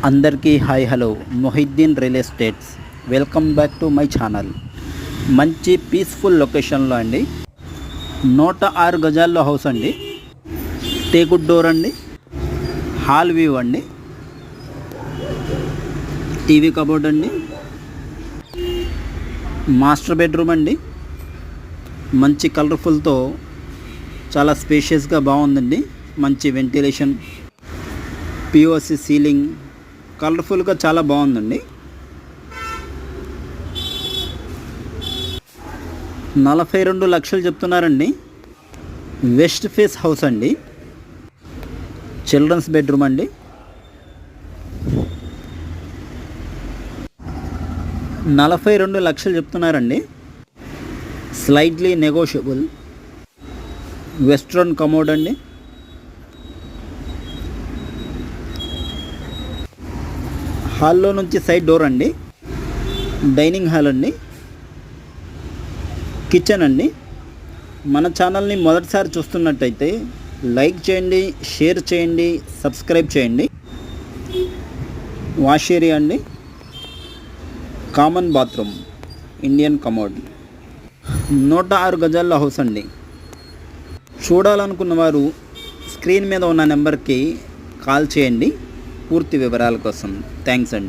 అందరికీ hi hello Mohiddin real estates welcome back to my channel. మంచి peaceful లొకేషన్లో అండి, 106 గజాల్లో హౌస్ అండి. టేకుడ్ డోర్ అండి, హాల్ వ్యూ అండి, టీవీ కబోర్డ్ అండి, మాస్టర్ బెడ్రూమ్ అండి. మంచి కలర్ఫుల్తో చాలా స్పేషియస్గా బాగుందండి. మంచి వెంటిలేషన్, పిఓసి సీలింగ్, కలర్ఫుల్గా చాలా బాగుందండి. 42 లక్షలు చెప్తున్నారండి. వెస్ట్ ఫేస్ హౌస్ అండి, చిల్డ్రన్స్ బెడ్రూమ్ అండి. $42 లక్షలు చెప్తున్నారండి. Slightly negotiable. వెస్ట్రన్ కమోడ్ అండి. హాల్లో నుంచి సైడ్ డోర్ అండి. డైనింగ్ హాల్ అండి, కిచెన్ అండి. మన ఛానల్ని మొదటిసారి చూస్తున్నట్టయితే లైక్ చేయండి, షేర్ చేయండి, సబ్స్క్రైబ్ చేయండి. వాష్ ఏరియా అండి, కామన్ బాత్రూమ్, ఇండియన్ కమోడ్. 106 గజాల్లో హౌస్ అండి. చూడాలనుకున్న వారు స్క్రీన్ మీద ఉన్న నెంబర్కి కాల్ చేయండి పూర్తి వివరాల కోసం. థ్యాంక్స్ అండి.